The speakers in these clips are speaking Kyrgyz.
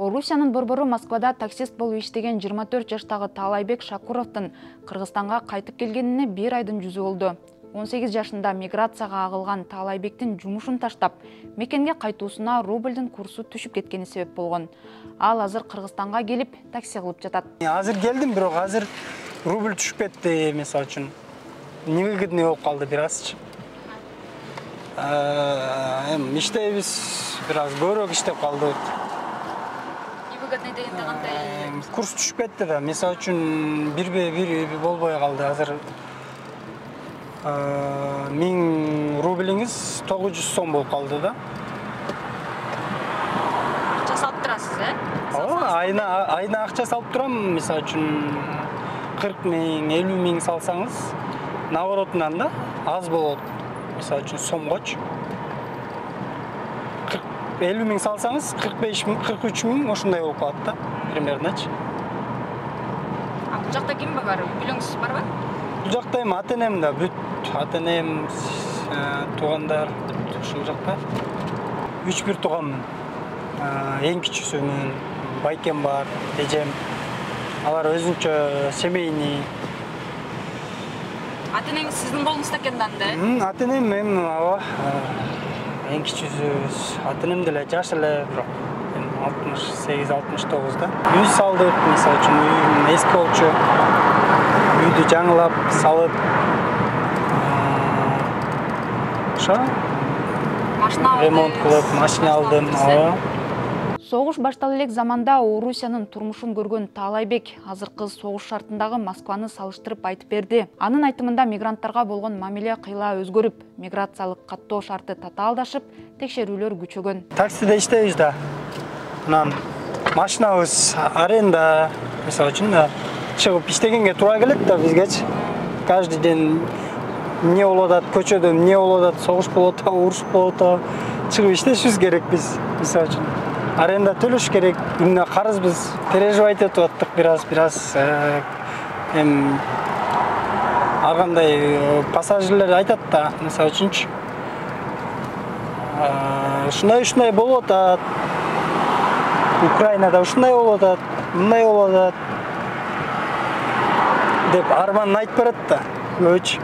Орусиянын борбору Москвада таксист болуп иштеген 24 жаштагы Таалайбек Шакуровдун Кыргызстанга кайтып келгенине 1 айдын жүзү болду. 18 жашында миграцияга агылган Таалайбектин жумушун таштап, мекенге кайтуусуна рубльдин курсу түшүп кеткени себеп болгон. Ал азыр Кыргызстанга келип такси кылып жатат. Азыр келдим, бирок азыр рубль түшүп кетти, мисалы үчүн. Невыгодный болуп калды бир азчы. Иштейбиз, бир аз көбүрөөк иштеп калдык. Невыгодный дегенде кандай? Курс түшүп кетти да, мисалы үчүн бир болбой калды. Азыр 1000 рублиңиз 900 сом болуп калды да. Акча салып турасыз, Айына акча салып турам, мисалы үчүн 40 миң, 50 миң салсаңыз, наоборотунан да аз болот. Мисалы үчүн сомгочу 50 миң салсаңыз, 45 миң, 43 миң ошондой болуп калат да, примерночу. Бул жакта ким бар? Үй-бүлөңүз барбы? Бул жакта эми ата-энем да бүт, ата-энем, туугандар ушул жакта. 3-1 тууганмын. Эң кичүүсүмүн, байкем бар, эжем. Алар өзүнчө семейный. Ата-энеңиз сиздин колуңузда экен да анда? Ата-энем мен эң кичүүсүбүз. Ата-энем деле жаш эле, бирок 68-69 да. Үй салдык, мисалы үчүн үйүм эски болчу. Үйдү жаңылап, салып, ремонт кылып, машина алдым. Согуш башталып элек заманда Орусиянын турмушун көргөн Таалайбек азыркы согуш шартындагы Москваны салыштырып айтып берди. Анын айтымында мигранттарга болгон мамиле кыйла өзгөрүп, миграциялык каттоо шарты татаалдашып, текшерүүлөр күчөгөн. Таксиде иштейбиз да. Анан машинабыз аренда, мисалы үчүн да чыгып иштегенге туура келет да бизгечи. Каждый день эмне болуп атат, көчөдө эмне болуп атат, согуш болуп атат, уруш болуп атат, чыгып иштешибиз керек биз, мисалы үчүн. Аренда төлөш керек, күнүнө карызбыз, переживать этип аттык бир аз. Эми ар кандай пассажирлер айтат да, мисалы үчүнчү. Ушундай болуп атат. Украинада ушундай болуп атат, мындай болуп атат деп арманын айтып берет да. Көбүчө.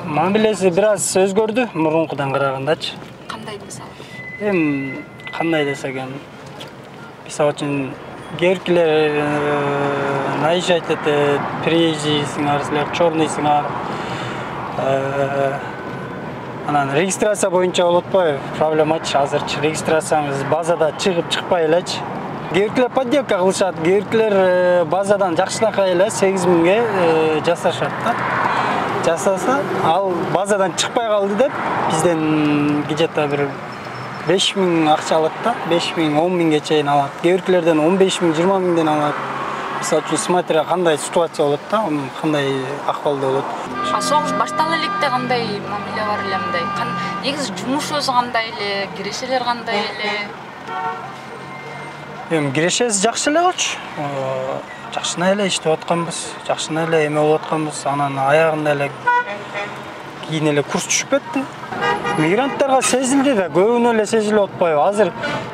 Мамилеси бир аз өзгөрдү мурункудан карагандачы. Кандай мисалы? Эми кандай десек эми, мисалы үчүн кээбиркилер наезжать этет, приезжийсиңар, силер чорныйсиңар. Анан регистрация боюнча болот атпайбы? Проблемачы азырчы регистрацияңыз базада чыгып чыкпай элечи. Кээбиркилер подделка кылышат, кээбиркилер базадан жакшынакай эле 8 миңге жасашат да. Жасаса, ал базадан чыкпай калды деп, бизден где-то бир 5 миң акча алат да, 5 миң, 10 миңге чейин алат. Кээбиркилерден 15 миң, 20 миңден алат. Мисалы үчүн смотря кандай ситуация болот да, кандай акыбалда болот. Согуш башталып электе кандай мамиле бар эле мындай? Негизи жумуш өзү кандай эле, кирешелер кандай эле? Эми кирешеси жакшы эле болчу. Жакшына эле иштеп атканбыз, жакшына эле эме болуп атканбыз. Анан аягында эле кийин эле курс түшүп кетти. Мигранттарга сезилди да, көбүнө эле сезилип атпайбы? Азыр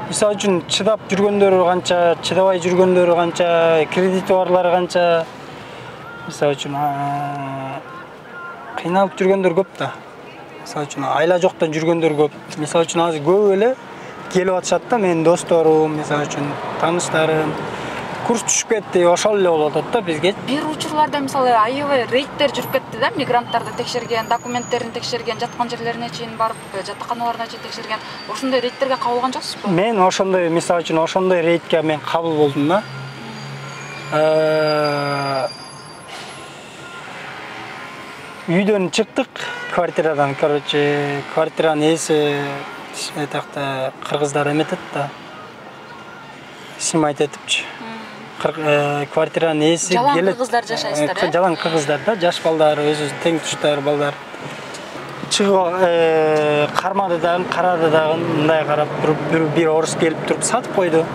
мисалы үчүн чыдап жүргөндөр канча, чыдабай жүргөндөр канча, кредити барлар канча. Мисалы үчүн кыйналып жүргөндөр көп да. Мисалы үчүн айла жоктон жүргөндөр көп. Мисалы үчүн азыр көп эле келип атышат да, менин досторум, мисалы үчүн тааныштарым. Курс түшүп кетти, ошол эле болуп атат да бизге. Бир учурларда мисалы аябай рейдтер жүрүп кетти да, мигранттарды текшерген, документтерин текшерген, жаткан жерлерине чейин барып, жатаканаларына чейин текшерген. Ошондой рейдтерге кабылган жоксузбу? Мен ошондой, мисалы үчүн ошондой рейдке мен кабыл болдум да. Үйдөн чыктык, квартирадан, короче, квартиранын ээси этакта кыргыздар эметет да. Снимать этипчи. Квартиранын ээси келет. Жалаң кыргыздар жашайсыздар, э? Жалаң кыргыздар да, жаш балдар, өзү тең туштар балдар. Чыгып кармады дагы, карады дагы, мындай карап туруп бир орус келип туруп сатып койду.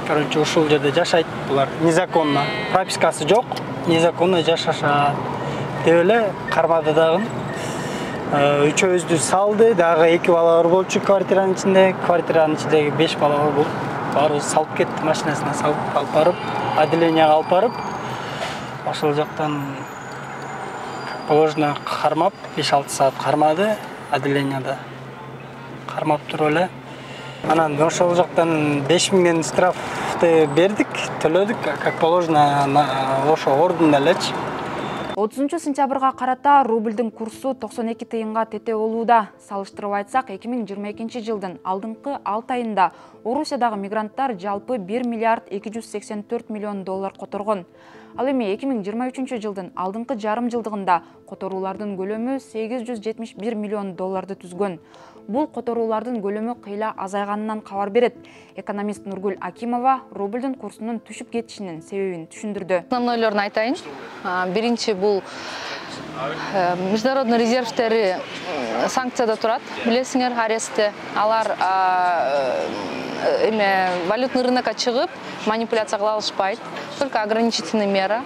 Короче, ушул жерде жашайт булар. Незаконно. Пропискасы жок, незаконно жашашат. Деп эле кармады дагы. Үчөөбүздү салды, дагы 2 бала бар болчу квартиранын ичинде, квартиранын ичиндеги 5 бала бар болуп. баарыбыз салып кетти, машинасына салып алып барып, отделенияга алып барып, ошол жактан положено кармап, 5-6 саат кармады, отделенияда кармап туруп эле. Анан ошол жактан 5000 штрафты бердик, төлөдүк, как положено, ошо ордунда элечи. 30 сентябрга карата рубльдин курсу 92 тыйынга тете болууда. Салыштырып айтсак, 2022 жылдын алдыңкы 6 айында Орусиядагы мигранттар жалпы 1 миллиард 284 миллион доллар которгон. Ал эми 2023 жылдын алдыңкы жарым жылдыгында которуулардын көлөмү 871 миллион долларды түзгөн. Бул которуулардын көлөмү кыйла азайганынан кабар берет. Экономист Нургүл Акимова рубльдин курсунун түшүп кетишинин себебин түшүндүрдү. Основнойлорун айтайын. Биринчи бул международный резервтери санкцияда турат. Билесиңер, арестте. Алар валютный рынокко чыгып, манипуляция кыла алышпайт. Только ограничительный мера.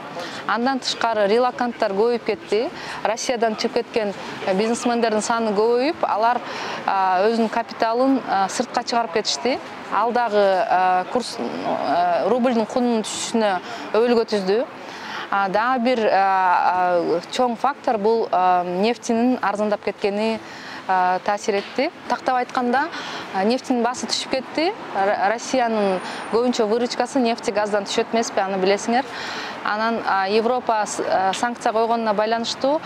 Андан тышкары релаканттар көбөйүп кетти. Россиядан чыгып кеткен бизнесмендердин саны көбөйүп, алар өзүнүн капиталын сыртка чыгарып кетишти. Ал дагы курс рубльдин кунунун түшүшүнө өбөлгө түздү. Дагы бир чоң фактор бул нефтинин арзандап кеткени таасир этти. Тактап айтканда, нефтинин баасы түшүп кетти. Россиянын көбүнчө выручкасы нефти газдан түшөт эмеспи, аны билесиңер. Анан Европа санкция койгонуна байланыштуу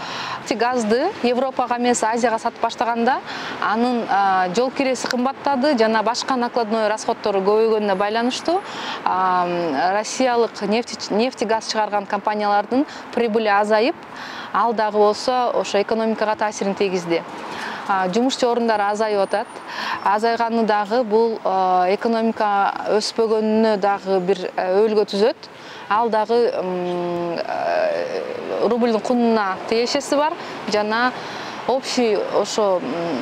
газды Европага эмес Азияга сатып баштаганда анын жол киреси кымбаттады жана башка накладной расходтору көбөйгөнүнө байланыштуу россиялык нефти газ чыгарган компаниялардын прибыли азайып, ал дагы болсо ошо экономикага таасирин тийгизди. Жумушчу орундары азайып атат. Азайганы дагы бул экономика өспөгөнүнө дагы бир өбөлгө түзөт. Ал дагы рубльдин кунуна тиешеси бар жана общий ошо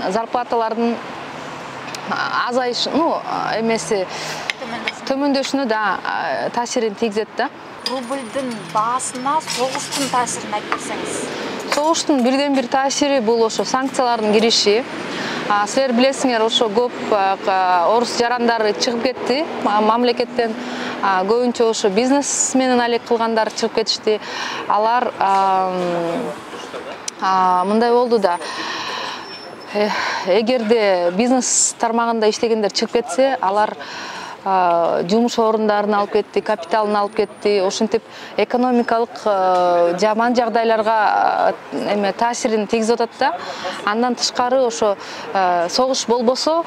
зарплаталардын азайыш, эмеси төмөндөшүнө да таасирин тийгизет да. Рубльдин баасына согуштун таасирин айтып берсеңиз. Согуштун бирден бир таасири бул ошо санкциялардын кириши. Силер билесиңер, ошо көп орус жарандары чыгып кетти мамлекеттен. Көбүнчө ошо бизнес менен алек кылгандар чыгып кетишти. Алар мындай болду да. Эгерде бизнес тармагында иштегендер чыгып кетсе, алар жумуш орундарын алып кетти, капиталын алып кетти. Ошентип экономикалык жаман жагдайларга таасирин тийгизип атат да. Андан тышкары ошо согуш болбосо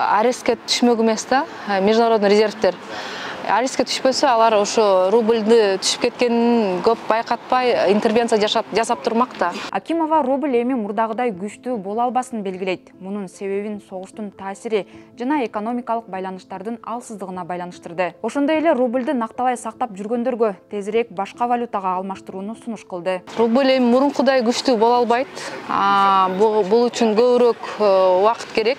арестке түшмөк эмес да, международный резервтер. Арестке түшпөсө, алар ошо рубльды түшүп кеткенин көп байкатпай интервенция жасап турмак да. Акимова рубль эми мурдагыдай күчтүү боло албасын белгилейт. Мунун себебин согуштун таасири жана экономикалык байланыштардын алсыздыгына байланыштырды. Ошондой эле рубльды накталай сактап жүргөндөргө тезирээк башка валютага алмаштырууну сунуш кылды. Рубль эми мурункудай күчтүү боло албайт. Бул үчүн көбүрөөк убакыт керек.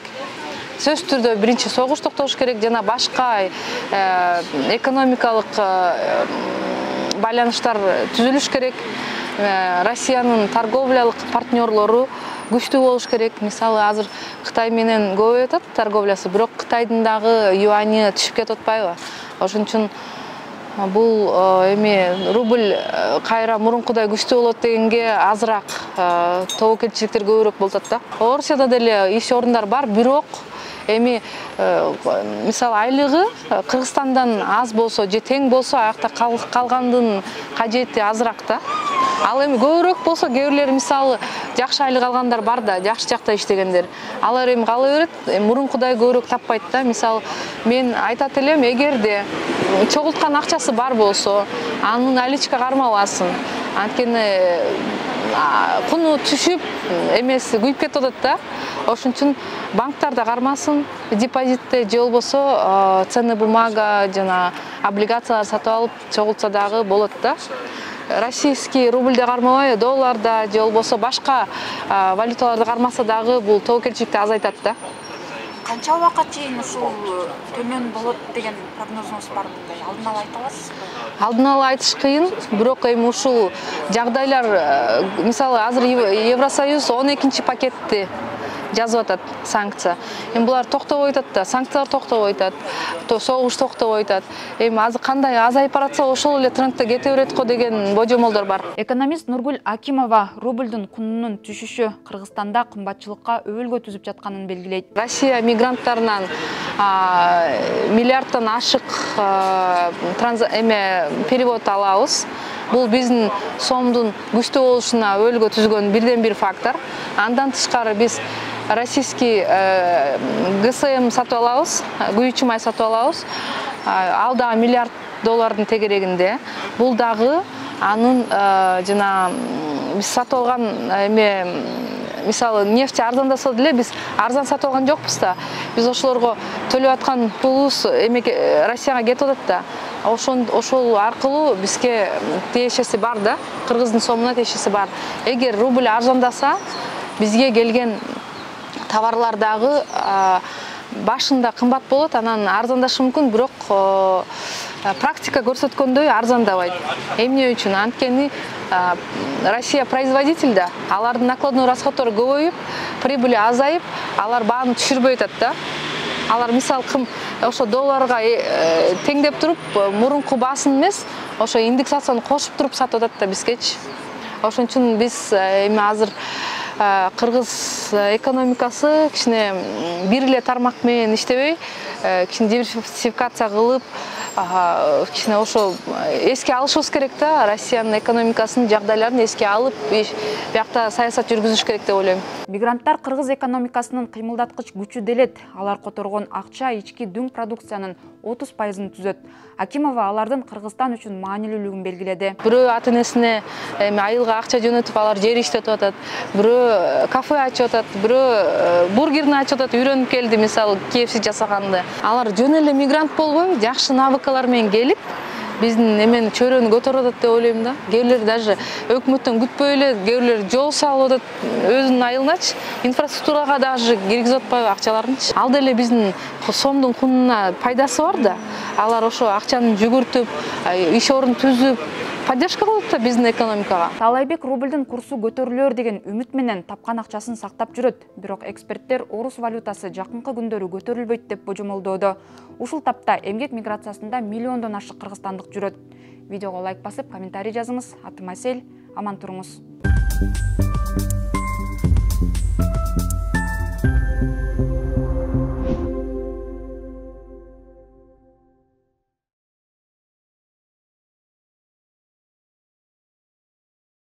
Сөзсүз түрдө биринчи согуш токтош керек жана башка экономикалык байланыштар түзүлүш керек. Россиянын торговлялык партнерлору күчтүү болуш керек. Мисалы, азыр Кытай менен көбөйүп атат торговлясы, бирок Кытайдын дагы юани түшүп кетип атпайбы? Ошон үчүн бул эми рубль кайра мурункудай күчтүү болот дегенге азыраак тобокелчиликтер көбүрөөк болуп атат да. Орусияда деле иш орундар бар, бирок эми мисалы айлыгы Кыргызстандан аз болсо же тең болсо, аякта калгандын кажети азыраак да. Ал эми көбүрөөк болсо, кээ бирлер мисалы жакшы айлык алгандар бар да, жакшы жакта иштегендер. Алар эми кала берет, мурункудай көбүрөөк таппайт да. Мисалы мен айтат элем, эгерде чогулткан акчасы бар болсо, анын наличка кармабасын. Анткени куну түшүп эмес күйүп кетип атат да. Ошон үчүн банктарда кармасын, депозитте же болбосо ценный бумага жана облигациялар сатып алып чогултса дагы болот да. Российский рубльде кармабай, долларда же болбосо башка валюталарды кармаса дагы бул тобокелчиликти азайтат да. Канча убакка чейин ушул төмөн болот деген прогнозуңуз бар мындай? Алдын ала айта аласызбы? Алдын ала айтыш кыйын, бирок эми ушул жагдайлар, мисалы азыр Евросоюз 12-пакетти жазып атат санкция. Эми булар токтобой атат да, санкциялар токтобой атат, согуш токтобой атат. Эми азыр кандай азайып баратса, ошол эле трендте кете берет го деген божомолдор бар. Экономист Нургүл Акимова рубльдун кунунун түшүшү Кыргызстанда кымбатчылыкка өбөлгө түзүп жатканын белгилейт. Россия мигранттарынан миллиардтан ашык перевод алабыз. Бул биздин сомдун күчтүү болушуна өбөлгө түзгөн бирден бир фактор. Андан тышкары биз российский ГСМ сатып алабыз, күйүүчү май сатып алабыз. Ал дагы миллиард доллардын тегерегинде. Бул дагы анын жана биз сатып алган мисалы нефть арзандаса деле биз арзан сатып алган жокпуз да. Биз ошолорго төлөп аткан пулубуз Россияга кетип атат да. Ошол аркылуу бизге тиешеси бар да, Кыргыздын сомуна тиешеси бар. Эгер рубль арзандаса, бизге келген товарлар дагы башында кымбат болот, анан арзандашы мүмкүн, бирок практика көрсөткөндөй арзандабайт. Эмне үчүн? Анткени Россия производитель да, алардын накладной расходдору көбөйүп, прибыли азайып, алар бааны түшүрбөй атат да. Алар мисалы ошо долларга теңдеп туруп, мурунку баасын эмес, ошо индексацияны кошуп туруп сатып атат да бизгечи. Ошон үчүн биз эми азыр Кыргыз экономикасы кичине бир эле тармак менен иштебей, кичине диверсификация кылып, кичине ошо эске алышыбыз керек да, Россиянын экономикасынын жагдайларын эске алып, биякта саясат жүргүзүш керек деп ойлойм. Мигранттар Кыргыз экономикасынын кыймылдаткыч күчү делет. Алар которгон акча ички дүң продукциянын 30%-ын түзөт. Акимова алардын Кыргызстан үчүн маанилүүлүгүн белгиледи. Бирөө ата-энесине айылга акча жөнөтүп, алар жер иштетип атат. Бирөө кафе ачып атат, бирөө бургерни ачып атат, үйрөнүп келди, мисалы KFC жасаганды. Алар жөн эле мигрант болбой, жакшы навыкалар менен келип, биздин эмен чөйрөнү көтөрүп атат деп ойлойм да. Кээ даже өкмөттөн күтпөй эле, кээ жол салып атат өзүнүн айылыначы, инфраструктурага даже киргизип атпайбы акчаларынчы. Ал деле биздин сомдун кунуна пайдасы бар да. Алар ошо акчаны жүгүртүп, иш орун түзүп, поддержка кылат да биздин экономикага. Таалайбек рубльдун курсу көтөрүлөр деген үмүт менен тапкан акчасын сактап жүрөт. Бирок эксперттер орус валютасы жакынкы күндөрү көтөрүлбөйт деп божомолдоодо. Ушул тапта эмгек миграциясында миллиондон ашык кыргызстандык жүрөт. Видеого лайк басып, комментарий жазыңыз. Атым Асель, аман туруңуз.